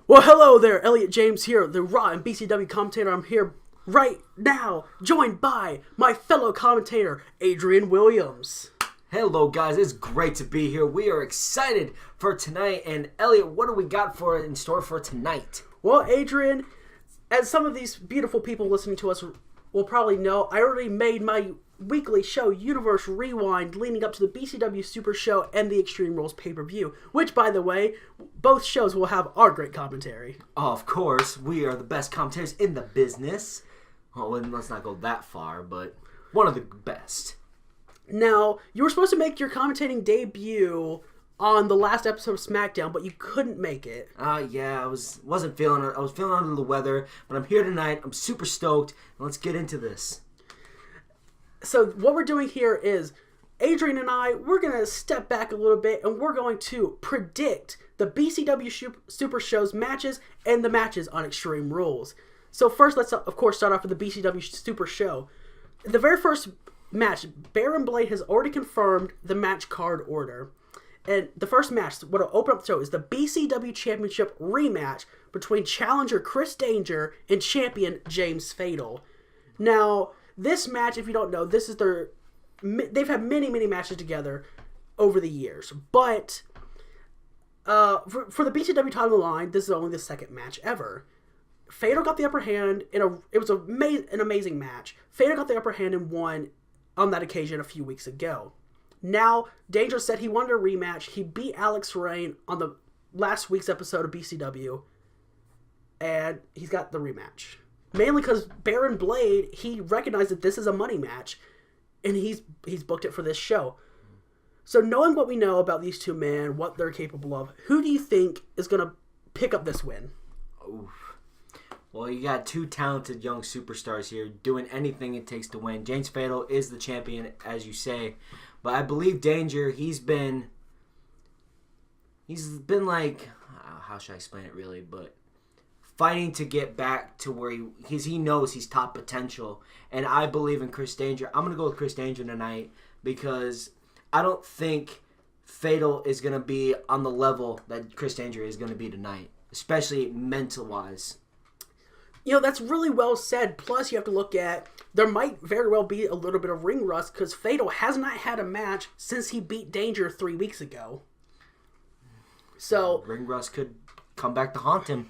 Well, hello there, Elliot James here, the Raw and BCW commentator. I'm here right now, joined by my fellow commentator, Adrian Williams. Hello guys, it's great to be here. We are excited for tonight. And Elliot, what do we got in store for tonight? Well, Adrian, as some of these beautiful people listening to us will probably know, I already made my weekly show, Universe Rewind, leading up to the BCW Supershow and the Extreme Rules pay-per-view, which, by the way, both shows will have our great commentary. Of course, we are the best commentators in the business. Well, let's not go that far, but one of the best. Now, you were supposed to make your commentating debut on the last episode of SmackDown, but you couldn't make it. Yeah, I wasn't feeling it. I was feeling under the weather, but I'm here tonight. I'm super stoked. Let's get into this. So what we're doing here is Adrian and we're going to step back a little bit and we're going to predict the BCW Super Show's matches and the matches on Extreme Rules. So first, let's of course start off with the BCW Super Show. The very first match, Baron Blade has already confirmed the match card order. And the first match, what will open up the show, is the BCW Championship rematch between challenger Chris Danger and champion James Fatal. Now, this match, if you don't know, this is they've had many matches together over the years. But for the BCW title on the line, this is only the second match ever. Fatal got the upper hand it was an amazing match. Fatal got the upper hand and won on that occasion a few weeks ago. Now, Danger said he wanted a rematch. He beat Alex Rain on the last week's episode of BCW, and he's got the rematch. Mainly because Baron Blade, he recognized that this is a money match, and he's booked it for this show. So knowing what we know about these two men, what they're capable of, who do you think is going to pick up this win? Oof. Well, you got two talented young superstars here doing anything it takes to win. James Fatal is the champion, as you say. But I believe Danger, he's been like, how should I explain it really, but fighting to get back to where he knows he's top potential. And I believe in Chris Danger. I'm going to go with Chris Danger tonight because I don't think Fatal is going to be on the level that Chris Danger is going to be tonight, especially mental-wise. You know, that's really well said. Plus, you have to look at, there might very well be a little bit of ring rust because Fatal has not had a match since he beat Danger 3 weeks ago. So ring rust could come back to haunt him.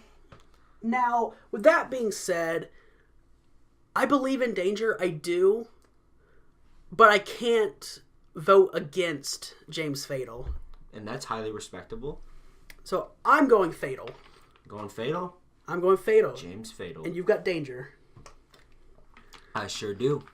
Now, with that being said, I believe in Danger, I do, but I can't vote against James Fatal. And that's highly respectable. So, I'm going Fatal. Going Fatal? I'm going Fatal. James Fatal. And you've got Danger. I sure do.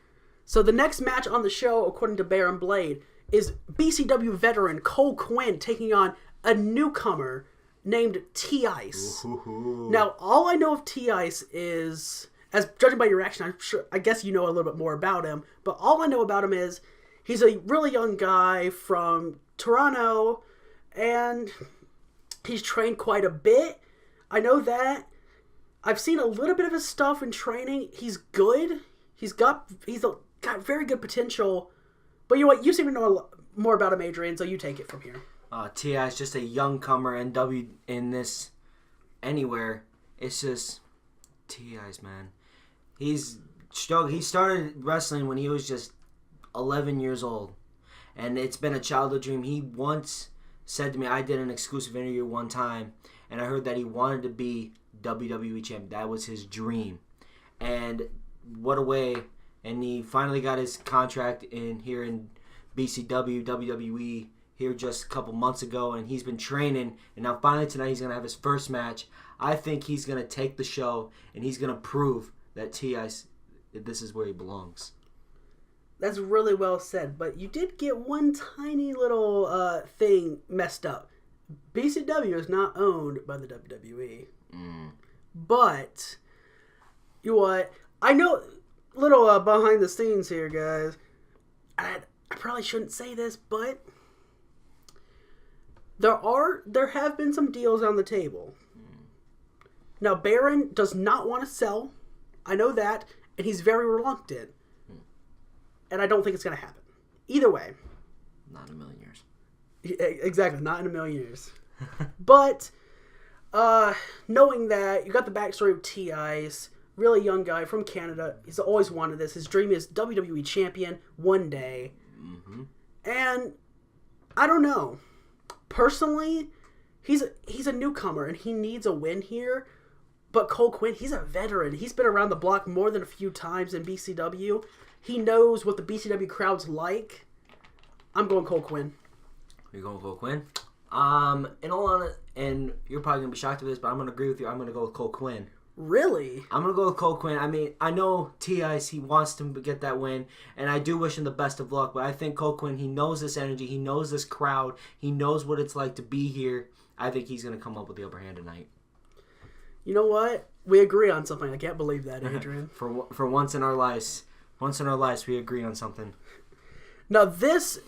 So, the next match on the show, according to Baron Blade, is BCW veteran Cole Quinn taking on a newcomer named T-Ice. Now, all I know of T-Ice is, as judging by your reaction, I guess you know a little bit more about him, but all I know about him is he's a really young guy from Toronto, and he's trained quite a bit. I know that. I've seen a little bit of his stuff in training. He's good. He's got very good potential. But you know what? You seem to know more about him, Adrian, so you take it from here. T.I. is just a young comer in this anywhere. It's just T.I.'s, man. He started wrestling when he was just 11 years old. And it's been a childhood dream. He once said to me, I did an exclusive interview one time, and I heard that he wanted to be WWE champion. That was his dream. And what a way. And he finally got his contract here in BCW, WWE, here just a couple months ago, and he's been training, and now finally tonight he's going to have his first match. I think he's going to take the show, and he's going to prove that this is where he belongs. That's really well said, but you did get one tiny little thing messed up. BCW is not owned by the WWE. But, you know what? I know, little behind the scenes here, guys. I probably shouldn't say this, but there have been some deals on the table. Now, Baron does not want to sell. I know that, and he's very reluctant. And I don't think it's going to happen. Either way. Not in a million years. Exactly, not in a million years. But knowing that you got the backstory of T.I.'s, really young guy from Canada. He's always wanted this. His dream is WWE champion one day. Mm-hmm. And I don't know. Personally, he's a newcomer and he needs a win here. But Cole Quinn, he's a veteran. He's been around the block more than a few times in BCW. He knows what the BCW crowd's like. I'm going Cole Quinn. You're going Cole Quinn? In all honesty, and you're probably going to be shocked at this, but I'm going to agree with you. I'm going to go with Cole Quinn. Really? I'm going to go with Cole Quinn. I mean, I know T.I.'s, he wants to get that win, and I do wish him the best of luck, but I think Cole Quinn, he knows this energy, he knows this crowd, he knows what it's like to be here. I think he's going to come up with the upper hand tonight. You know what? We agree on something. I can't believe that, Adrian. For once in our lives, we agree on something. Now, this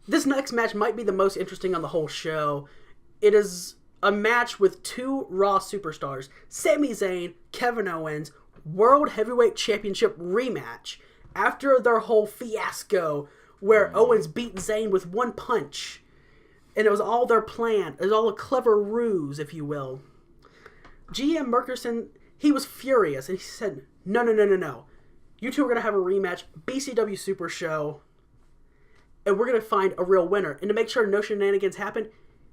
next match might be the most interesting on the whole show. It is a match with two Raw superstars, Sami Zayn, Kevin Owens, World Heavyweight Championship rematch after their whole fiasco where Owens beat Zayn with one punch. And it was all their plan. It was all a clever ruse, if you will. GM Merkerson, he was furious, and he said, No. You two are going to have a rematch, BCW Super Show, and we're going to find a real winner. And to make sure no shenanigans happen,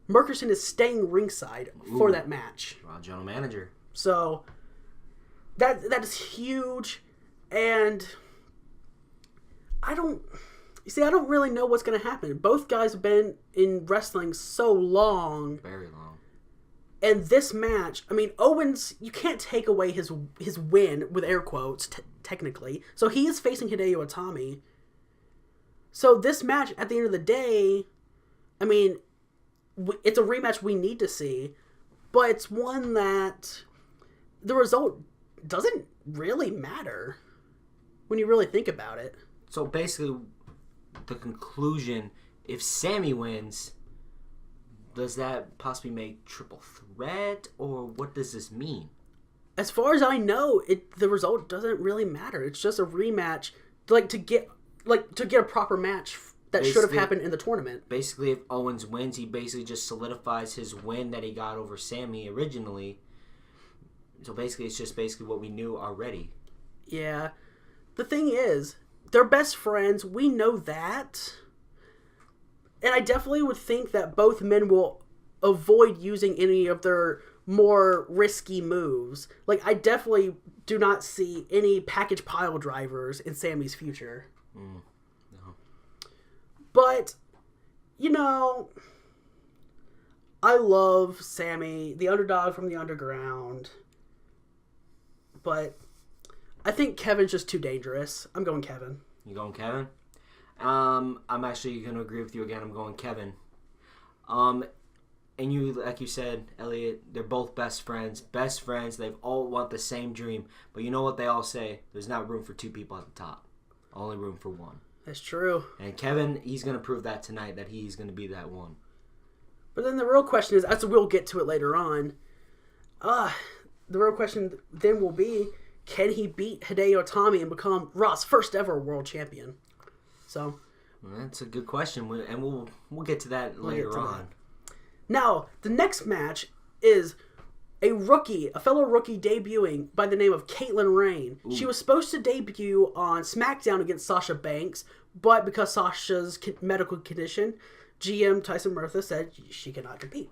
Merkerson is staying ringside for that match. Raw general manager. So, that is huge, and I don't really know what's going to happen. Both guys have been in wrestling so long. Very long. And this match, I mean, Owens, you can't take away his win, with air quotes, technically. So he is facing Hideo Itami. So this match, at the end of the day, I mean, it's a rematch we need to see. But it's one that the result doesn't really matter when you really think about it. So basically, the conclusion, if Sami wins, does that possibly make triple threat, or what does this mean? As far as I know, the result doesn't really matter. It's just a rematch, to get a proper match that should have happened in the tournament. Basically, if Owens wins, he basically just solidifies his win that he got over Sami originally. So basically, it's just what we knew already. Yeah. The thing is, they're best friends. We know that. And I definitely would think that both men will avoid using any of their more risky moves. I definitely do not see any package pile drivers in Sami's future. No. But, I love Sami, the underdog from the underground. But I think Kevin's just too dangerous. I'm going Kevin. You going Kevin? I'm actually going to agree with you again. I'm going Kevin. And you, like you said, Elliot, they're both best friends. Best friends. They all want the same dream. But you know what they all say? There's not room for two people at the top. Only room for one. That's true. And Kevin, he's going to prove that tonight, that he's going to be that one. But then the real question is, as we'll get to it later on, the real question then will be, can he beat Hideo Itami and become Raw's first ever world champion? So, that's a good question, and we'll get to that later on. Now, the next match is a fellow rookie debuting by the name of Katelyn Rain. Ooh. She was supposed to debut on SmackDown against Sasha Banks, but because Sasha's medical condition, GM Tyson Murtha said she cannot compete.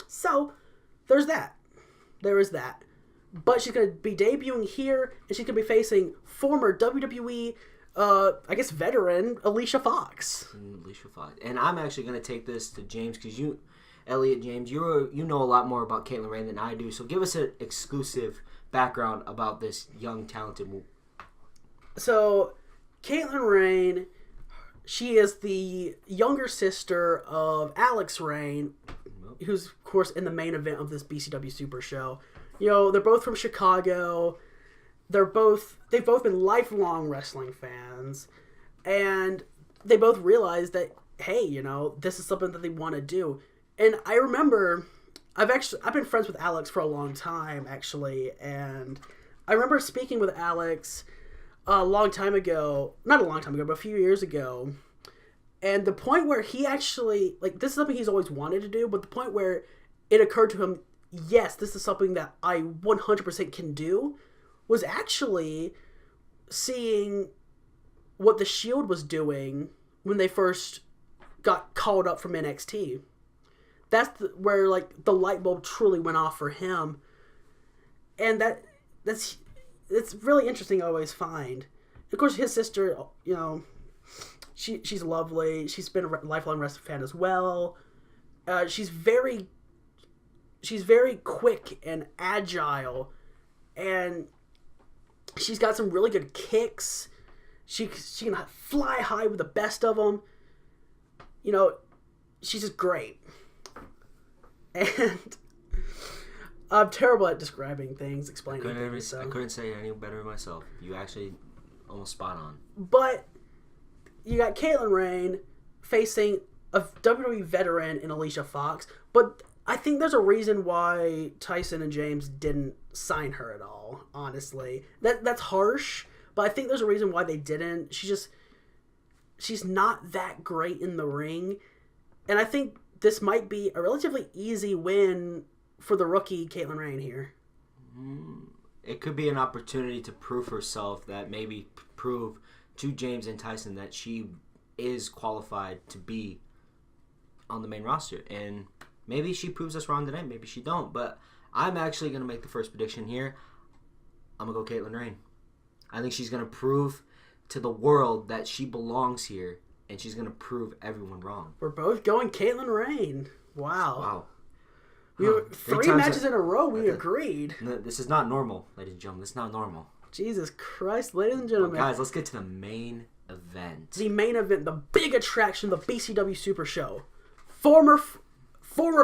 So, there's that. There is that. But she's going to be debuting here, and she's going to be facing former WWE veteran Alicia Fox. And I'm actually going to take this to James, because Elliot James, you know a lot more about Katelyn Rain than I do. So give us an exclusive background about this young, talented woman. So, Katelyn Rain, she is the younger sister of Alex Rain, who's, of course, in the main event of this BCW Super Show. They're both from Chicago. They've both been lifelong wrestling fans, and they both realized that, hey, this is something that they want to do. And I remember, I've been friends with Alex for a long time, actually, and I remember speaking with Alex not a long time ago, but a few years ago, and the point where he actually, this is something he's always wanted to do, but the point where it occurred to him, yes, this is something that I 100% can do, was actually seeing what the Shield was doing when they first got called up from NXT. That's where like the light bulb truly went off for him, and that's really interesting. I always find, of course, his sister, you know, she's lovely. She's been a lifelong wrestling fan as well. She's very quick and agile, and she's got some really good kicks. She can fly high with the best of them. You know, she's just great. And I'm terrible at describing things, explaining things. So. I couldn't say it any better myself. You actually almost spot on. But you got Katelyn Rain facing a WWE veteran in Alicia Fox. But I think there's a reason why Tyson and James didn't sign her at all, honestly. That's harsh, but I think there's a reason why they didn't. She's not that great in the ring. And I think this might be a relatively easy win for the rookie Katelyn Rain here. It could be an opportunity to prove herself, that maybe prove to James and Tyson that she is qualified to be on the main roster. And maybe she proves us wrong tonight, maybe she don't. But I'm actually going to make the first prediction here. I'm going to go Katelyn Rain. I think she's going to prove to the world that she belongs here, and she's going to prove everyone wrong. We're both going Katelyn Rain. Wow. We were 3 matches in a row, we agreed. This is not normal, ladies and gentlemen. This is not normal. Jesus Christ, ladies and gentlemen. Well, guys, let's get to the main event. The main event, the big attraction, the BCW Super Show. Former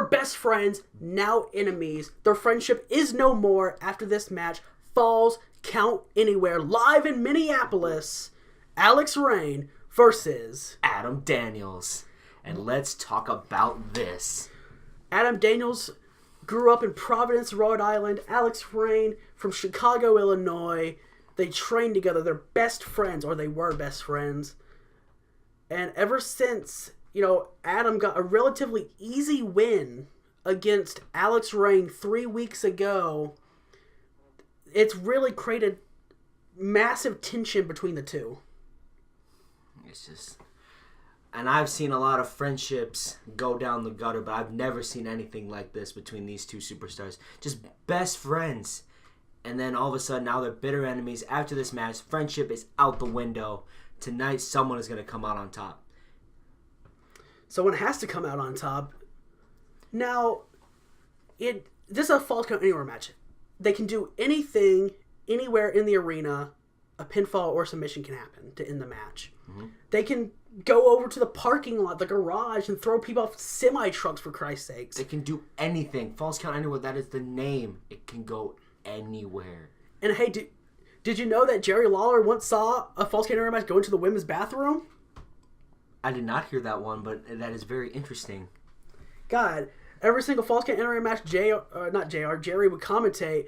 best friends, now enemies. Their friendship is no more after this match. Falls Count Anywhere, live in Minneapolis. Alex Rain versus Adam Daniels. And let's talk about this. Adam Daniels grew up in Providence, Rhode Island. Alex Rain from Chicago, Illinois. They trained together. They're best friends, or they were best friends. And ever since, you know, Adam got a relatively easy win against Alex Rain 3 weeks ago, it's really created massive tension between the two. It's just... And I've seen a lot of friendships go down the gutter, but I've never seen anything like this between these two superstars. Just best friends. And then all of a sudden, now they're bitter enemies. After this match, friendship is out the window. Tonight, someone is going to come out on top. Someone has to come out on top. Now, this is a Falls Count Anywhere match. They can do anything, anywhere in the arena. A pinfall or submission can happen to end the match. Mm-hmm. They can go over to the parking lot, the garage, and throw people off semi-trucks, for Christ's sakes. They can do anything. Falls Count Anywhere, that is the name. It can go anywhere. And hey, did you know that Jerry Lawler once saw a Falls Count Anywhere match go into the women's bathroom? I did not hear that one, but that is very interesting. God, every single Falls Count Anywhere match Jerry would commentate.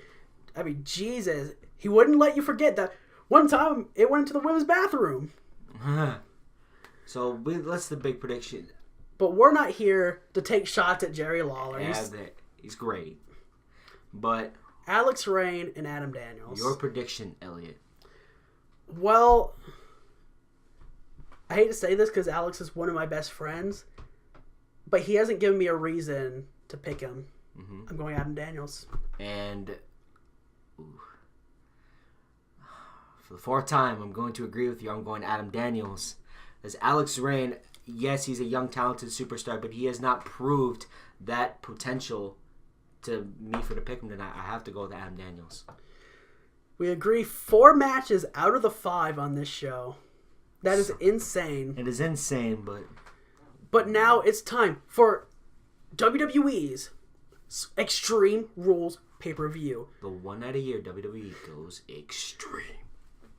I mean, Jesus. He wouldn't let you forget that one time it went into the women's bathroom. So that's the big prediction. But we're not here to take shots at Jerry Lawler. Yeah, he's great. But Alex Rain and Adam Daniels. Your prediction, Elliot. Well, I hate to say this because Alex is one of my best friends, but he hasn't given me a reason to pick him. Mm-hmm. I'm going Adam Daniels. And for the fourth time, I'm going to agree with you. I'm going Adam Daniels. As Alex Rain, yes, he's a young, talented superstar, but he has not proved that potential to me for to pick him tonight. I have to go with Adam Daniels. We agree 4 matches out of the 5 on this show. That is insane. It is insane, But now it's time for WWE's Extreme Rules pay-per-view. The one night a year WWE goes extreme.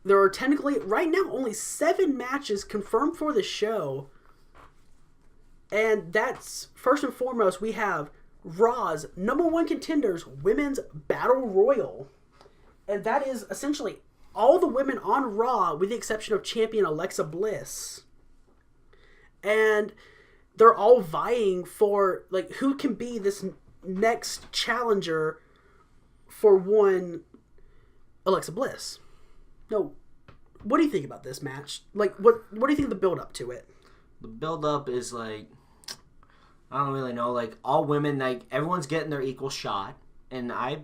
There are technically, right now, only 7 matches confirmed for the show. And that's, first and foremost, we have Raw's #1 contenders Women's Battle Royal. And that is essentially all the women on Raw, with the exception of champion Alexa Bliss. And they're all vying for, like, who can be this next challenger for one Alexa Bliss. No, what do you think about this match? Like, what do you think of the build up to it? The build up is like, I don't really know. Like, all women, like, everyone's getting their equal shot, and I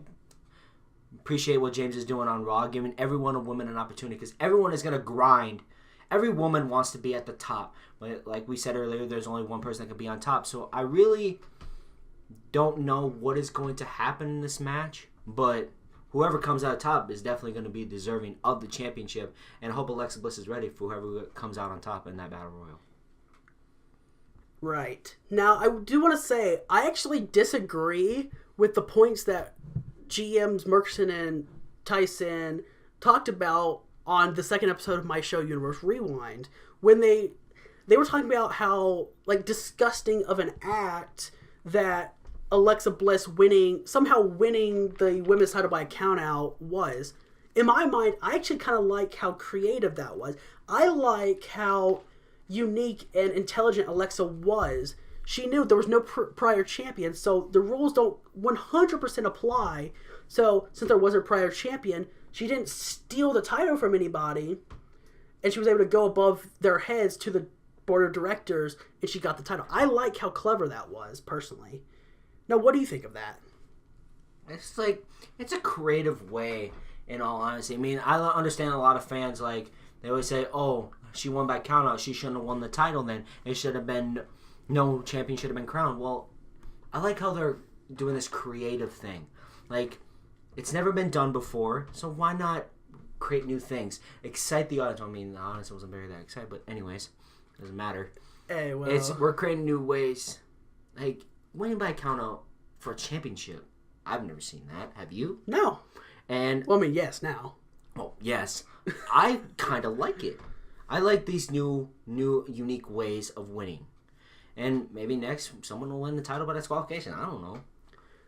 appreciate what James is doing on Raw, giving every one of women an opportunity, because everyone is going to grind. Every woman wants to be at the top. But like we said earlier, there's only one person that can be on top. So I really don't know what is going to happen in this match, but whoever comes out top is definitely going to be deserving of the championship, and I hope Alexa Bliss is ready for whoever comes out on top in that Battle Royal. Right. Now, I do want to say, I actually disagree with the points that GMs Murkison and Tyson talked about on the second episode of my show, Universe Rewind, when they were talking about how, like, disgusting of an act that Alexa Bliss somehow winning the women's title by a countout was. In my mind, I actually kind of like how creative that was. I like how unique and intelligent Alexa was. She knew there was no prior champion, so the rules don't 100% apply. So, since there wasn't a prior champion, she didn't steal the title from anybody, and she was able to go above their heads to the board of directors, and she got the title. I like how clever that was, personally. Now, what do you think of that? It's like, it's a creative way, in all honesty. I mean, I understand a lot of fans, like, they always say, oh, she won by countout, she shouldn't have won the title then. It should have been, no champion should have been crowned. Well, I like how they're doing this creative thing. Like, it's never been done before, so why not create new things? Excite the audience. I mean, the audience wasn't very that excited, but anyways, doesn't matter. Hey, well, We're creating new ways. Like, winning by countout for a championship. I've never seen that. Have you? No. And well, I mean, yes, now. Oh, yes. I kind of like it. I like these new, unique ways of winning. And maybe next, someone will win the title by disqualification. I don't know.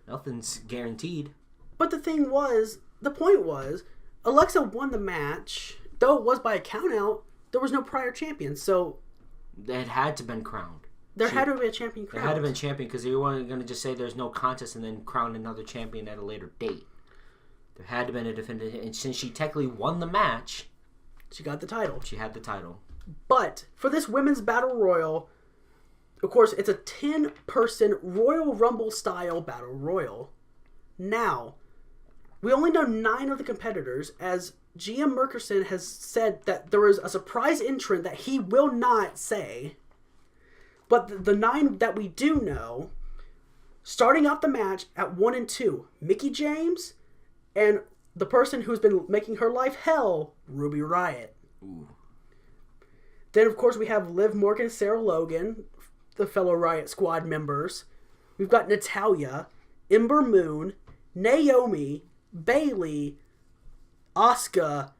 Nothing's guaranteed. But the point was, Alexa won the match. Though it was by a countout, there was no prior champion, so it had to have been crowned. There had to be a champion crowned. There had to have been champion, because they weren't going to just say there's no contest and then crown another champion at a later date. There had to have been a definitive, and since she technically won the match, she got the title. She had the title. But for this women's battle royal, of course, it's a 10-person Royal Rumble style battle royal. Now, we only know 9 of the competitors, as GM Murkison has said that there is a surprise entrant that he will not say. But the 9 that we do know, starting off the match at 1 and 2, Mickie James, and the person who's been making her life hell, Ruby Riott. Ooh. Then, of course, we have Liv Morgan, Sarah Logan, the fellow Riott Squad members. We've got Natalya, Ember Moon, Naomi, Bayley, Asuka,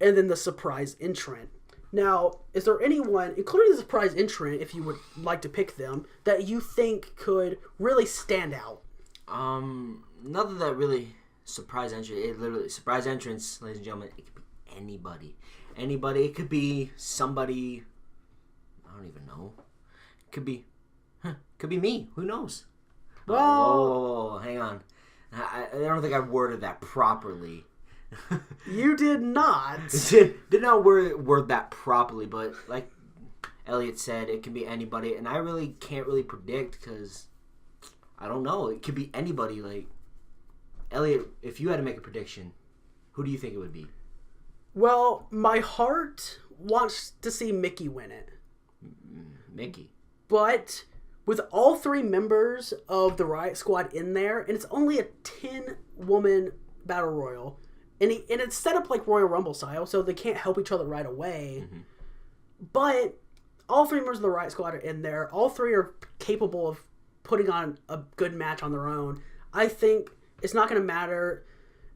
and then the surprise entrant. Now, is there anyone, including the surprise entrant, if you would like to pick them, that you think could really stand out? Nothing that really surprise entrance, ladies and gentlemen. It could be anybody. Anybody. It could be somebody. I don't even know. It could be me. Who knows? Well, whoa, hang on. I don't think I worded that properly. You did not. Did not word that properly, but like Elliot said, it can be anybody, and I really can't really predict because I don't know. It could be anybody. Like, Elliot, if you had to make a prediction, who do you think it would be? Well, my heart wants to see Mickie win it. Mickie. But with all 3 members of the Riott Squad in there, and it's only a 10-woman battle royal, and it's set up like Royal Rumble style, so they can't help each other right away. Mm-hmm. But all 3 members of the Riott Squad are in there. All 3 are capable of putting on a good match on their own. I think it's not going to matter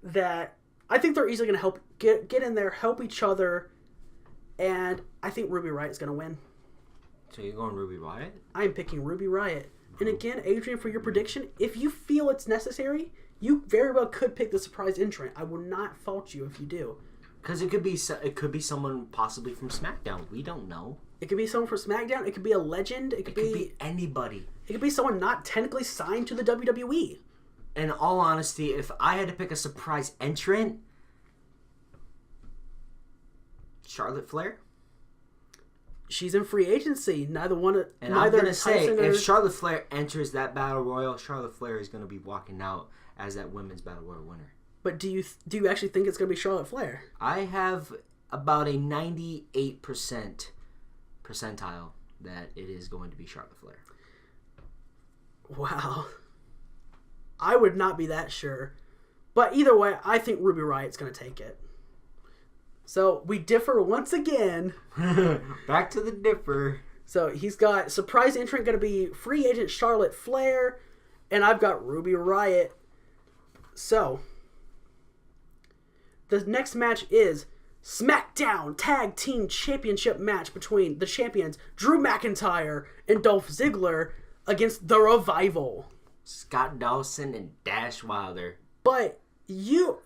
that... I think they're easily going to help get in there, help each other, and I think Ruby Riott is going to win. So you're going Ruby Riott? I'm picking Ruby Riott. And again, Adrian, for your prediction, if you feel it's necessary, you very well could pick the surprise entrant. I will not fault you if you do. Because it could be someone possibly from SmackDown. We don't know. It could be someone from SmackDown. It could be a legend. It could be anybody. It could be someone not technically signed to the WWE. in all honesty, if I had to pick a surprise entrant, Charlotte Flair. She's in free agency. Neither I'm gonna say, Tyson if Charlotte Flair enters that Battle Royal, Charlotte Flair is gonna be walking out as that Women's Battle Royal winner. But do you actually think it's gonna be Charlotte Flair? I have about a 98% percentile that it is going to be Charlotte Flair. Wow. I would not be that sure. But either way, I think Ruby Riot's going to take it. So we differ once again. Back to the differ. So he's got surprise entrant going to be free agent Charlotte Flair. And I've got Ruby Riot. So the next match is SmackDown Tag Team Championship match between the champions Drew McIntyre and Dolph Ziggler against The Revival. Scott Dawson and Dash Wilder. But you're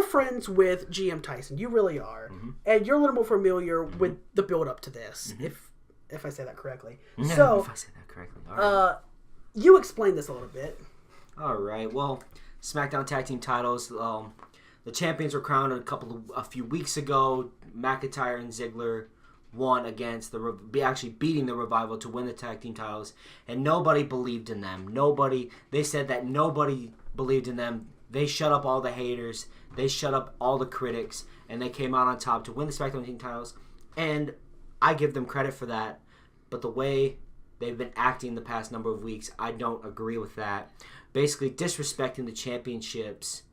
friends with GM Tyson. You really are. Mm-hmm. And you're a little more familiar with the build up to this, if I say that correctly. So if I say that correctly. All right. You explain this a little bit. All right. Well, SmackDown Tag Team titles. The champions were crowned a few weeks ago. McIntyre and Ziggler won against actually beating the Revival to win the tag team titles, and nobody believed in them. They said that nobody believed in them. They shut up all the haters. They shut up all the critics, and they came out on top to win the SmackDown team titles. And I give them credit for that. But the way they've been acting the past number of weeks, I don't agree with that. Basically disrespecting the championships.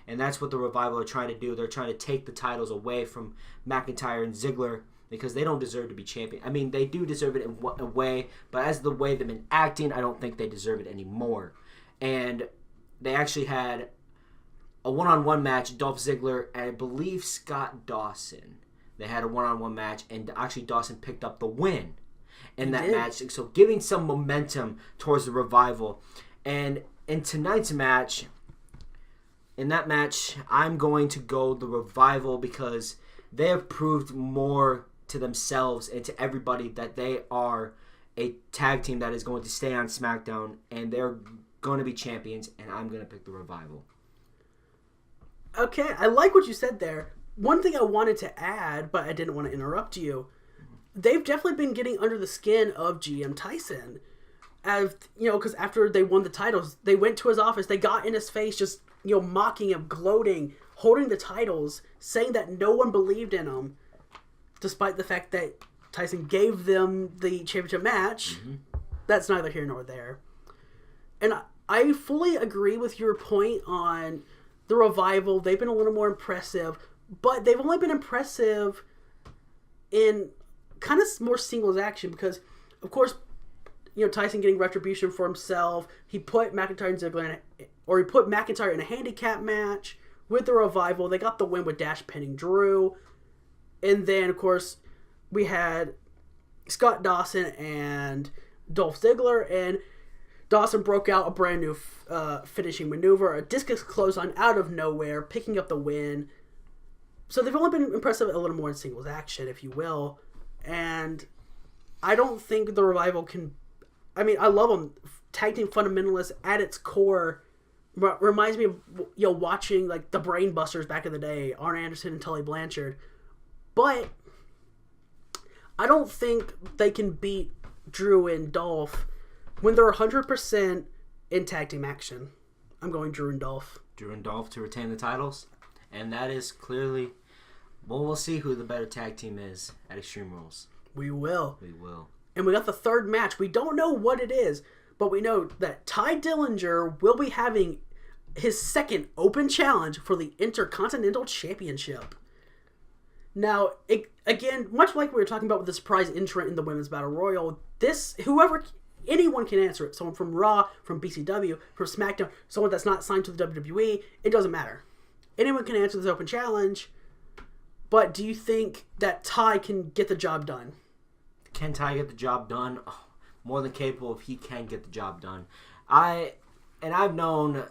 And that's what the Revival are trying to do. They're trying to take the titles away from McIntyre and Ziggler because they don't deserve to be champion. I mean, they do deserve it in a way, but as the way they've been acting, I don't think they deserve it anymore. And they actually had a one-on-one match, Dolph Ziggler and I believe Scott Dawson. They had a one-on-one match, and actually Dawson picked up the win in that match. So giving some momentum towards the Revival. And in tonight's match, I'm going to go the Revival because they have proved more to themselves and to everybody that they are a tag team that is going to stay on SmackDown, and they're going to be champions, and I'm going to pick the Revival. Okay, I like what you said there. One thing I wanted to add, but I didn't want to interrupt you, they've definitely been getting under the skin of GM Tyson. Because after they won the titles, they went to his office, they got in his face, just mocking him, gloating, holding the titles, saying that no one believed in him, despite the fact that Tyson gave them the championship match. Mm-hmm. That's neither here nor there. And I fully agree with your point on the Revival. They've been a little more impressive, but they've only been impressive in kind of more singles action because, of course, Tyson getting retribution for himself. He put McIntyre and Ziggler he put McIntyre in a handicap match with the Revival. They got the win with Dash pinning Drew. And then, of course, we had Scott Dawson and Dolph Ziggler, and Dawson broke out a brand new finishing maneuver, a discus clothesline out of nowhere, picking up the win. So they've only been impressive a little more in singles action, if you will. And I don't think the Revival can... I mean, I love them. Tag team fundamentalist at its core reminds me of watching like the Brain Busters back in the day, Arn Anderson and Tully Blanchard. But I don't think they can beat Drew and Dolph when they're 100% in tag team action. I'm going Drew and Dolph. Drew and Dolph to retain the titles. And that is clearly... Well, we'll see who the better tag team is at Extreme Rules. We will. We will. And we got the third match. We don't know what it is, but we know that Ty Dillinger will be having his second open challenge for the Intercontinental Championship. Now, again, much like we were talking about with the surprise entrant in the Women's Battle Royal, anyone can answer it. Someone from Raw, from BCW, from SmackDown, someone that's not signed to the WWE, it doesn't matter. Anyone can answer this open challenge, but do you think that Ty can get the job done? Can Ty get the job done? Oh, more than capable if he can get the job done. I've known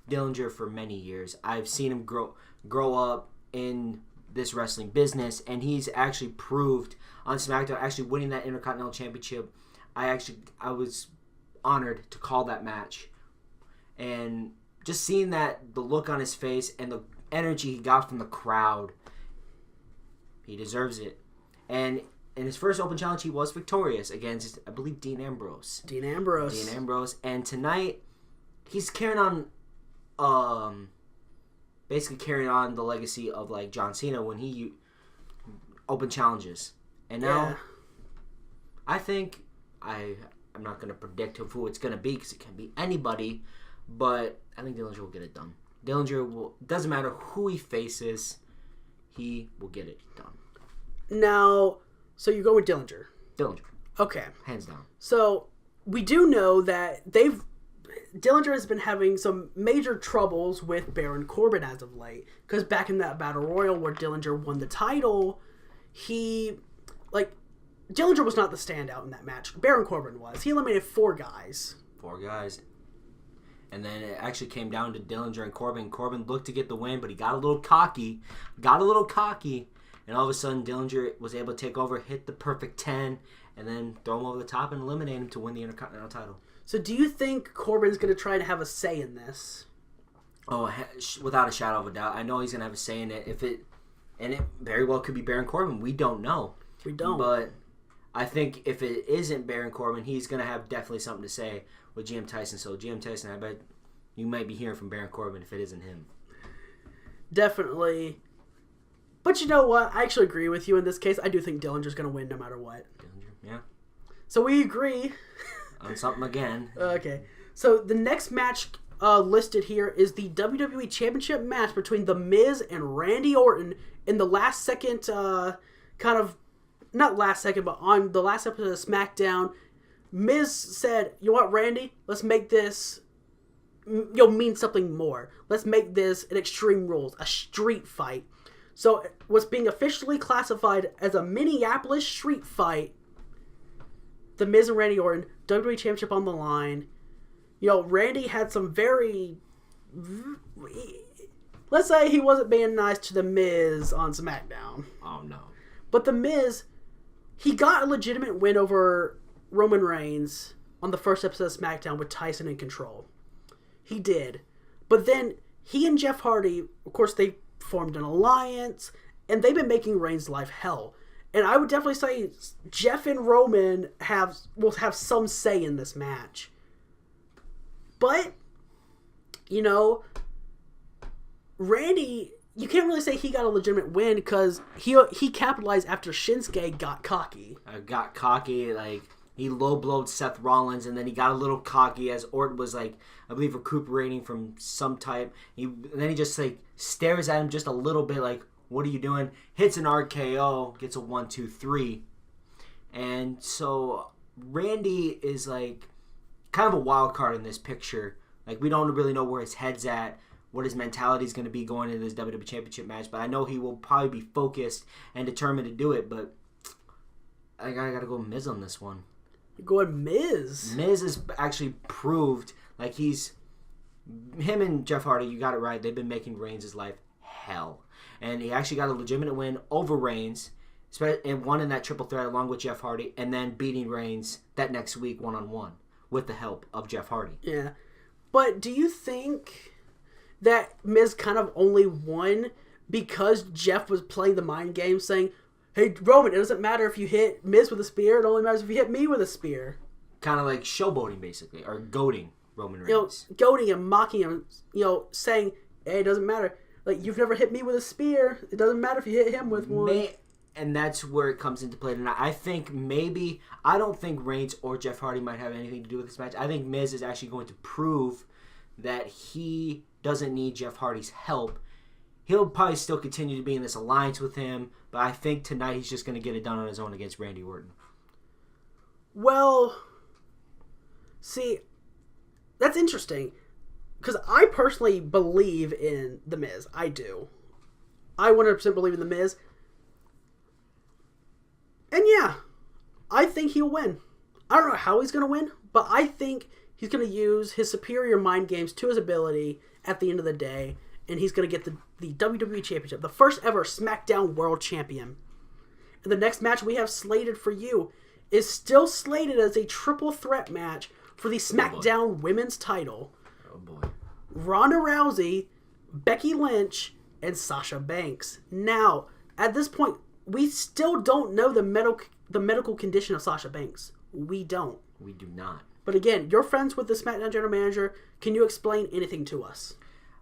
Dillinger for many years. I've seen him grow up in this wrestling business, and he's actually proved on SmackDown, actually winning that Intercontinental Championship. I was honored to call that match, And just seeing the look on his face and the energy he got from the crowd, he deserves it. And in his first open challenge, he was victorious against, I believe, Dean Ambrose. And tonight, he's carrying on, basically carrying on the legacy of like John Cena when he open challenges. And now, I think I'm not going to predict who it's going to be because it can be anybody, but I think Dillinger will get it done. Doesn't matter who he faces, he will get it done. Now, so you go with Dillinger. Okay. Hands down. So, we do know that Dillinger has been having some major troubles with Baron Corbin as of late. Because back in that Battle Royal where Dillinger won the title, Dillinger was not the standout in that match. Baron Corbin was. He eliminated 4 guys. And then it actually came down to Dillinger and Corbin. Corbin looked to get the win, but he got a little cocky. And all of a sudden, Dillinger was able to take over, hit the perfect 10, and then throw him over the top and eliminate him to win the Intercontinental title. So do you think Corbin's going to try to have a say in this? Oh, without a shadow of a doubt. I know he's going to have a say in it. And it very well could be Baron Corbin. We don't know. But I think if it isn't Baron Corbin, he's going to have definitely something to say with GM Tyson. So GM Tyson, I bet you might be hearing from Baron Corbin if it isn't him. Definitely. But you know what? I actually agree with you in this case. I do think Dillinger's going to win no matter what. Yeah. So we agree. On something again. Okay. So the next match listed here is the WWE Championship match between The Miz and Randy Orton in the last second, not last second, but on the last episode of SmackDown. Miz said, you know what, Randy? Let's make this mean something more. Let's make this an Extreme Rules, a street fight. So what's being officially classified as a Minneapolis street fight, The Miz and Randy Orton, WWE Championship on the line. Randy had some let's say he wasn't being nice to The Miz on SmackDown. Oh, no. But The Miz, he got a legitimate win over Roman Reigns on the first episode of SmackDown with Tyson in control. He did. But then he and Jeff Hardy, of course, they formed an alliance, and they've been making Reigns' life hell. And I would definitely say Jeff and Roman will have some say in this match. But, Randy, you can't really say he got a legitimate win because he capitalized after Shinsuke got cocky. He low-blowed Seth Rollins, and then he got a little cocky as Orton was, I believe, recuperating from some type. And then he just, stares at him just a little bit, what are you doing? Hits an RKO, gets a 1, 2, 3. And so Randy is, kind of a wild card in this picture. We don't really know where his head's at, what his mentality is going to be going into this WWE Championship match. But I know he will probably be focused and determined to do it. But I got to go Miz on this one. You're going Miz? Miz has actually proved, him and Jeff Hardy, you got it right, they've been making Reigns' life hell. And he actually got a legitimate win over Reigns, and won in that triple threat along with Jeff Hardy, and then beating Reigns that next week one-on-one with the help of Jeff Hardy. Yeah. But do you think that Miz kind of only won because Jeff was playing the mind game saying, hey, Roman, it doesn't matter if you hit Miz with a spear, it only matters if you hit me with a spear. Kind of like showboating, basically, or goading Roman Reigns. Goading him, mocking him, saying, hey, it doesn't matter. You've never hit me with a spear. It doesn't matter if you hit him with one. And that's where it comes into play tonight. I don't think Reigns or Jeff Hardy might have anything to do with this match. I think Miz is actually going to prove that he doesn't need Jeff Hardy's help. He'll probably still continue to be in this alliance with him, but I think tonight he's just going to get it done on his own against Randy Orton. Well, see, that's interesting. Because I personally believe in The Miz. I do. I 100% believe in The Miz. And yeah, I think he'll win. I don't know how he's going to win, but I think he's going to use his superior mind games to his ability at the end of the day, and he's going to get the WWE Championship, the first ever SmackDown World Champion. And the next match we have slated for you is still slated as a triple threat match for the SmackDown Women's title. Oh boy. Ronda Rousey, Becky Lynch, and Sasha Banks. Now, at this point, we still don't know the medical condition of Sasha Banks. We don't. We do not. But again, you're friends with the SmackDown General Manager. Can you explain anything to us?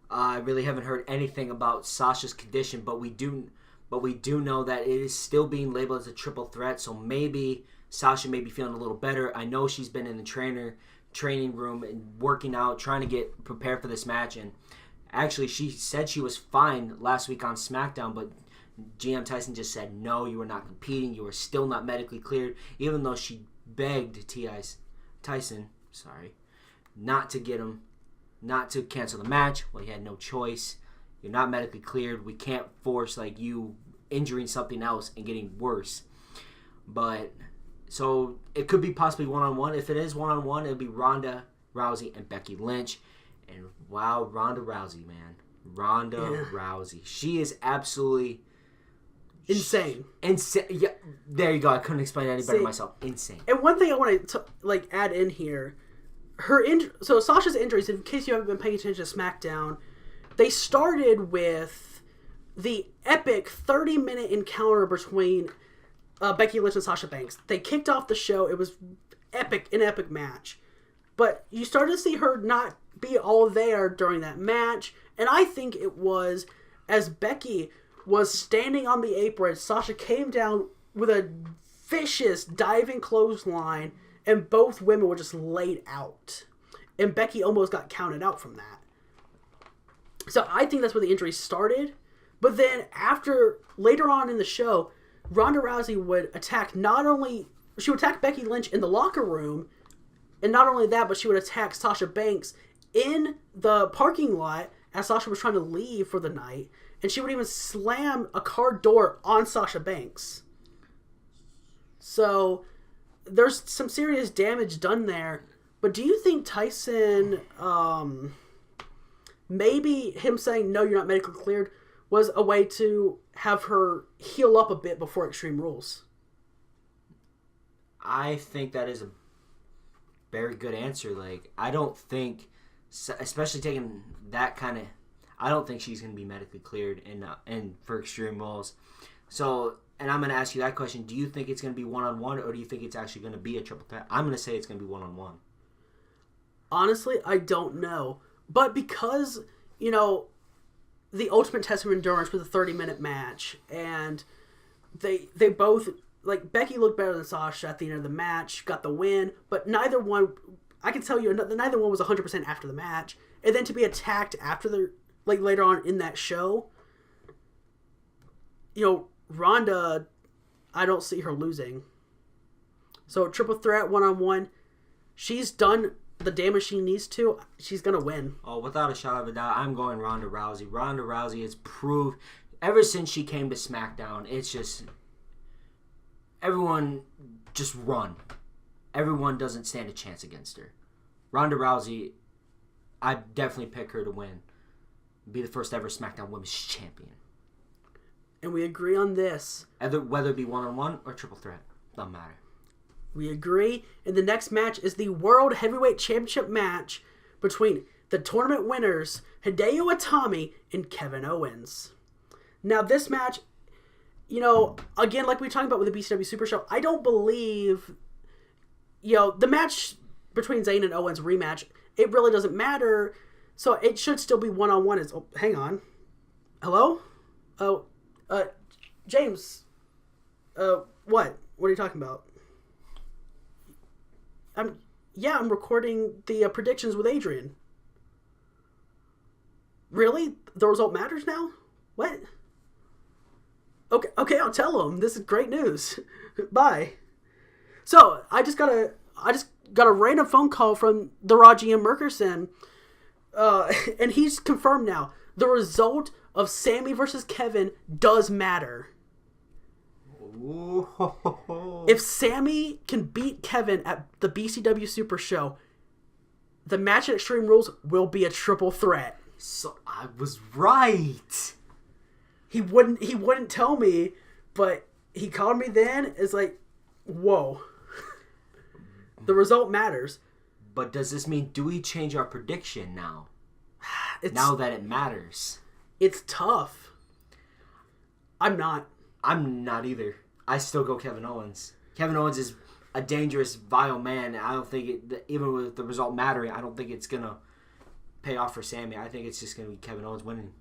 I really haven't heard anything about Sasha's condition, but we do know that it is still being labeled as a triple threat. So maybe Sasha may be feeling a little better. I know she's been in the training room and working out, trying to get prepared for this match. And actually, she said she was fine last week on SmackDown, but GM Tyson just said, no, you are not competing. You are still not medically cleared, even though she begged Tyson, not to cancel the match. Well, he had no choice. You're not medically cleared. We can't force you injuring something else and getting worse. But so it could be possibly one-on-one. If it is one-on-one, it'll be Ronda Rousey and Becky Lynch. And wow, Ronda Rousey, man. Rousey. She is absolutely insane. Insane. Yeah, there you go. I couldn't explain it any better myself. Insane. And one thing I want to add in here, so Sasha's injuries, in case you haven't been paying attention to SmackDown, they started with the epic 30-minute encounter between Becky Lynch and Sasha Banks. They kicked off the show. It was an epic match. But you started to see her not be all there during that match. And I think it was as Becky was standing on the apron, Sasha came down with a vicious diving clothesline, and both women were just laid out. And Becky almost got counted out from that. So I think that's where the injury started. But then later on in the show, Ronda Rousey would attack she would attack Becky Lynch in the locker room, and not only that, but she would attack Sasha Banks in the parking lot as Sasha was trying to leave for the night. And she would even slam a car door on Sasha Banks. So there's some serious damage done there. But do you think Tyson, maybe him saying, no, you're not medically cleared, was a way to have her heal up a bit before Extreme Rules? I think that is a very good answer. I don't think, especially taking that kind of, I don't think she's going to be medically cleared for Extreme Rules. So, and I'm going to ask you that question. Do you think it's going to be one-on-one, or do you think it's actually going to be a triple threat? I'm going to say it's going to be one-on-one. Honestly, I don't know. But because, the ultimate test of endurance was a 30-minute match, and they both, Becky looked better than Sasha at the end of the match, got the win, but neither one, I can tell you, neither one was 100% after the match. And then to be attacked after later on in that show, Ronda, I don't see her losing. So triple threat, one-on-one, she's done the damage she needs to. She's going to win. Oh, without a shadow of a doubt, I'm going Ronda Rousey. Ronda Rousey has proved, ever since she came to SmackDown, it's just, everyone just run. Everyone doesn't stand a chance against her. Ronda Rousey, I'd definitely pick her to win. Be the first ever SmackDown Women's Champion. And we agree on this. Whether it be one-on-one or triple threat, doesn't matter. We agree. And the next match is the World Heavyweight Championship match between the tournament winners, Hideo Itami and Kevin Owens. Now, this match, again, like we were talking about with the BCW Super Show, I don't believe, the match between Zayn and Owens rematch, it really doesn't matter. So it should still be one-on-one. Hang on. Hello? Oh, James. What? What are you talking about? I'm recording the predictions with Adrian. Really? The result matters now? What? Okay, I'll tell him. This is great news. Bye. So I just got a random phone call from the Raji and Merkerson, and he's confirmed now. The result of Sami versus Kevin does matter. Ooh. If Sami can beat Kevin at the BCW Super Show, the match at Extreme Rules will be a triple threat. So I was right. He wouldn't tell me, but he called me then. It's like, whoa. The result matters. But does this mean, do we change our prediction now? Now that it matters. It's tough. I'm not either. I still go Kevin Owens. Kevin Owens is a dangerous, vile man. I don't think even with the result mattering, I don't think it's going to pay off for Sami. I think it's just going to be Kevin Owens winning.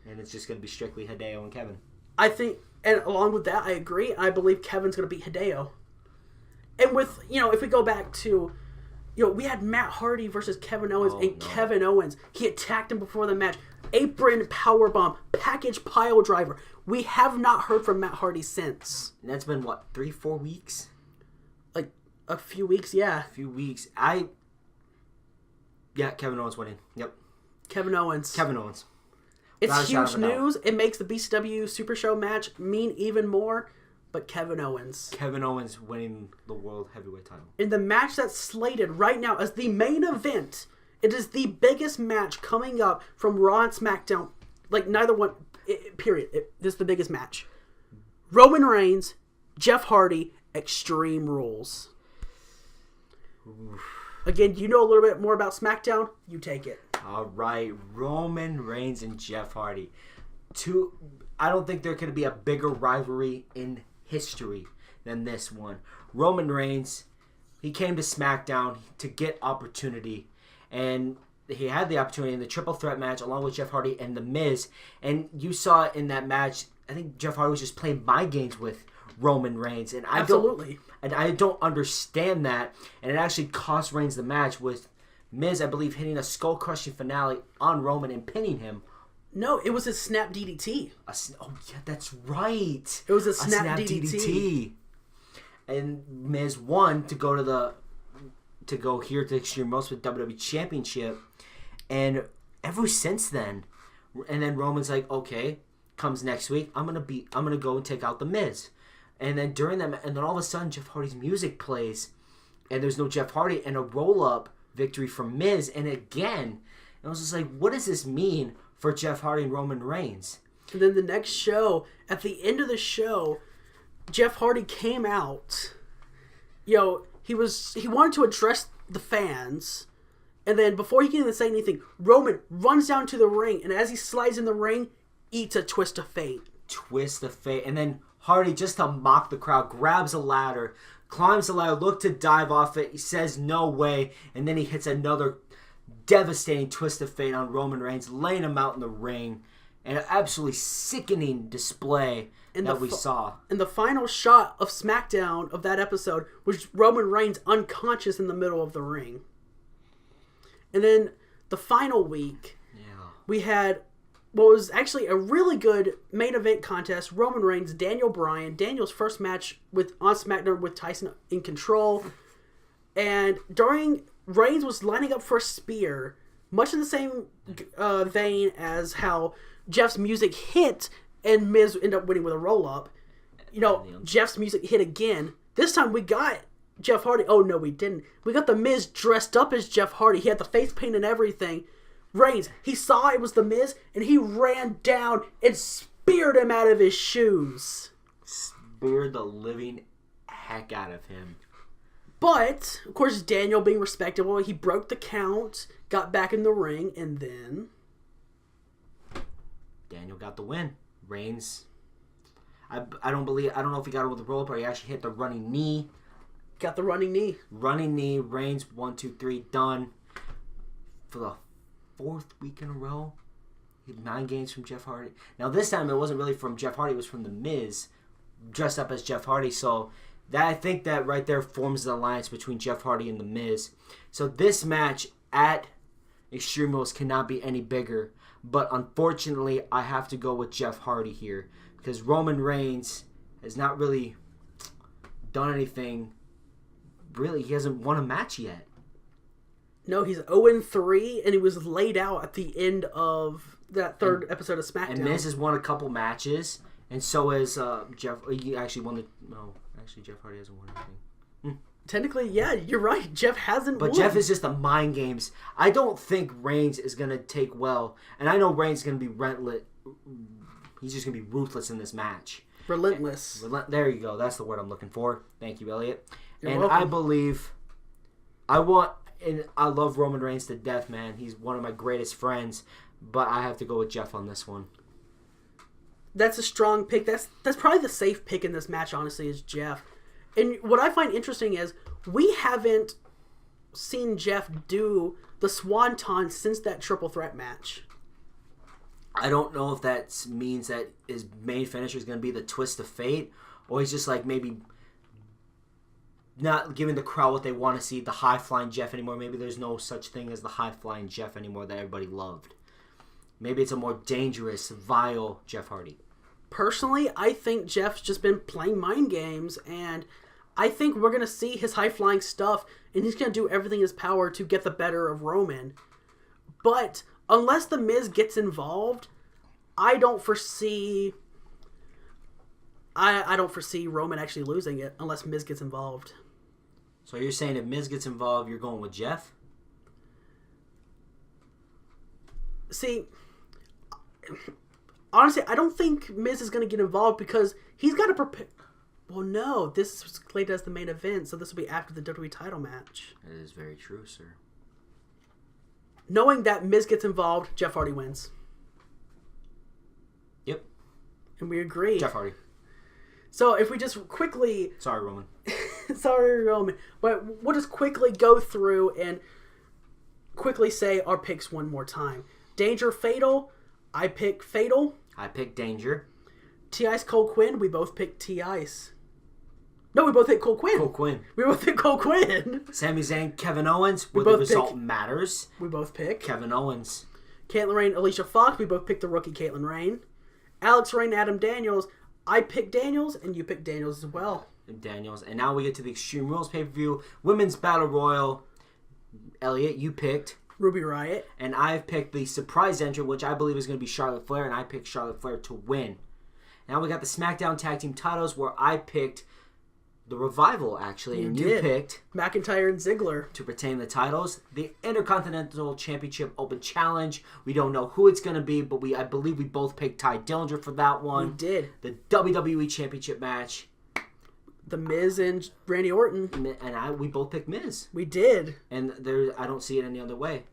And it's just going to be strictly Hideo and Kevin. I think, and along with that, I agree. I believe Kevin's going to beat Hideo. And with, if we go back to, we had Matt Hardy versus Kevin Owens, Kevin Owens, he attacked him before the match. Apron powerbomb, package pile driver. We have not heard from Matt Hardy since. And that's been, 3-4 weeks? Like, a few weeks, yeah. A few weeks. Kevin Owens winning. Yep. Kevin Owens. It's huge news. It makes the BCW Super Show match mean even more. But Kevin Owens. Kevin Owens winning the World Heavyweight title. In the match that's slated right now as the main event, it is the biggest match coming up from Raw and SmackDown. Like, neither one, period. This is the biggest match. Roman Reigns, Jeff Hardy, Extreme Rules. Oof. Again, you know a little bit more about SmackDown. You take it. All right. Roman Reigns and Jeff Hardy. I don't think there could be a bigger rivalry in history than this one. Roman Reigns, he came to SmackDown to get opportunity, and he had the opportunity in the triple threat match along with Jeff Hardy and The Miz, and you saw in that match, I think Jeff Hardy was just playing mind games with Roman Reigns, and I don't understand that, and it actually cost Reigns the match with Miz, I believe, hitting a skull-crushing finale on Roman and pinning him. No, it was a snap DDT. Oh, yeah, that's right. It was a snap DDT. And Miz won to go here to Extreme Rules with WWE Championship. And ever since then, and then Roman's like, okay, comes next week, I'm gonna go and take out The Miz. And then during that, and then all of a sudden Jeff Hardy's music plays, and there's no Jeff Hardy, and a roll-up victory from Miz, and again, and I was just like, what does this mean for Jeff Hardy and Roman Reigns? And then the next show, at the end of the show, Jeff Hardy came out. He wanted to address the fans, and then before he can even say anything, Roman runs down to the ring, and as he slides in the ring, eats a twist of fate. And then Hardy, just to mock the crowd, grabs a ladder, climbs the ladder, look to dive off it. He says no way, and then he hits another devastating twist of fate on Roman Reigns, laying him out in the ring. An absolutely sickening display that we saw. And the final shot of SmackDown of that episode was Roman Reigns unconscious in the middle of the ring. And then the final week, we had what was actually a really good main event contest. Roman Reigns, Daniel Bryan. Daniel's first match on SmackDown with Tyson in control. And Reigns was lining up for a spear, much in the same vein as how Jeff's music hit and Miz ended up winning with a roll-up. Jeff's music hit again. This time we got Jeff Hardy. Oh, no, we didn't. We got The Miz dressed up as Jeff Hardy. He had the face paint and everything. Reigns, he saw it was The Miz, and he ran down and speared him out of his shoes. Speared the living heck out of him. But, of course, Daniel being respectable, he broke the count, got back in the ring, and then Daniel got the win. Reigns, I don't know if he got it with the roll-up or he actually hit the running knee. Got the running knee. Running knee. Reigns, 1, 2, 3, done. For the 4th week in a row. He had 9 games from Jeff Hardy. Now this time it wasn't really from Jeff Hardy, it was from The Miz, dressed up as Jeff Hardy. So I think that right there forms the alliance between Jeff Hardy and The Miz. So this match at Extreme Rules cannot be any bigger. But unfortunately, I have to go with Jeff Hardy here. Because Roman Reigns has not really done anything. Really, he hasn't won a match yet. No, he's 0-3, and he was laid out at the end of that third episode of SmackDown. And Miz has won a couple matches, and so has Jeff. He actually won Jeff Hardy hasn't won anything. Technically, yeah, you're right. Jeff hasn't won. But Jeff is just the mind games. I don't think Reigns is going to take well, and I know Reigns is going to be relentless. He's just going to be ruthless in this match. Relentless. There you go. That's the word I'm looking for. Thank you, Elliot. You're welcome. I believe I want And I love Roman Reigns to death, man. He's one of my greatest friends. But I have to go with Jeff on this one. That's a strong pick. That's probably the safe pick in this match, honestly, is Jeff. And what I find interesting is we haven't seen Jeff do the Swanton since that triple threat match. I don't know if that means that his main finisher is going to be the twist of fate, or he's just like maybe not giving the crowd what they want to see, the high-flying Jeff anymore. Maybe there's no such thing as the high-flying Jeff anymore that everybody loved. Maybe it's a more dangerous, vile Jeff Hardy. Personally, I think Jeff's just been playing mind games, and I think we're going to see his high-flying stuff, and he's going to do everything in his power to get the better of Roman. But unless The Miz gets involved, I don't foresee Roman actually losing it unless Miz gets involved. So you're saying if Miz gets involved, you're going with Jeff? See, honestly, I don't think Miz is going to get involved because he's got to prepare. Well, no, this is slated as the main event, so this will be after the WWE title match. That is very true, sir. Knowing that Miz gets involved, Jeff Hardy wins. Yep. And we agree. Jeff Hardy. So if we just quickly... Sorry, Roman. Sorry, Roman. But we'll just quickly go through and quickly say our picks one more time. Danger, Fatal. I pick Fatal. I pick Danger. T-Ice, Cole Quinn. We both pick T-Ice. No, we both pick Cole Quinn. Cole Quinn. We both pick Cole Quinn. Sami Zayn, Kevin Owens. Where the result matters. We both pick Kevin Owens. Katelyn Rain, Alicia Fox. We both pick the rookie Katelyn Rain. Alex Rain, Adam Daniels. I pick Daniels, and you pick Daniels as well. Daniels. And now we get to the Extreme Rules pay-per-view. Women's Battle Royal. Elliot, you picked Ruby Riott. And I've picked the surprise entrant, which I believe is going to be Charlotte Flair, and I picked Charlotte Flair to win. Now we got the SmackDown Tag Team titles, where I picked the Revival, actually, and you picked McIntyre and Ziggler to retain the titles. The Intercontinental Championship Open Challenge. We don't know who it's going to be, but I believe we both picked Ty Dillinger for that one. We did. The WWE Championship match. The Miz and Randy Orton. And we both picked Miz. We did. And I don't see it any other way.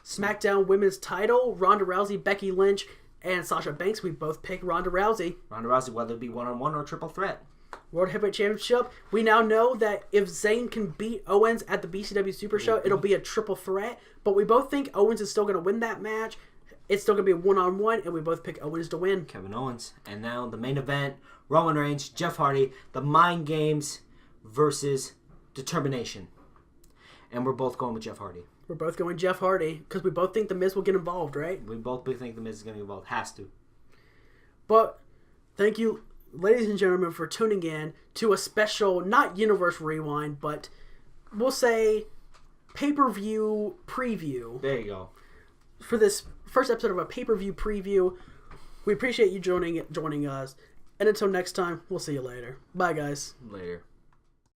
SmackDown Women's title, Ronda Rousey, Becky Lynch, and Sasha Banks. We both picked Ronda Rousey. Ronda Rousey, whether it be one-on-one or triple threat. World Heavyweight Championship. We now know that if Zayn can beat Owens at the BCW Super Show, it'll be a triple threat. But we both think Owens is still going to win that match. It's still going to be a one-on-one, and we both pick Owens to win. Kevin Owens. And now the main event, Roman Reigns, Jeff Hardy, the Mind Games versus Determination. And we're both going with Jeff Hardy. We're both going Jeff Hardy because we both think The Miz will get involved, right? We both think The Miz is going to get involved. Has to. But thank you, ladies and gentlemen, for tuning in to a special, not Universe Rewind, but we'll say pay-per-view preview. There you go. For this first episode of a pay-per-view preview. We appreciate you joining us. And until next time, we'll see you later. Bye, guys. Later.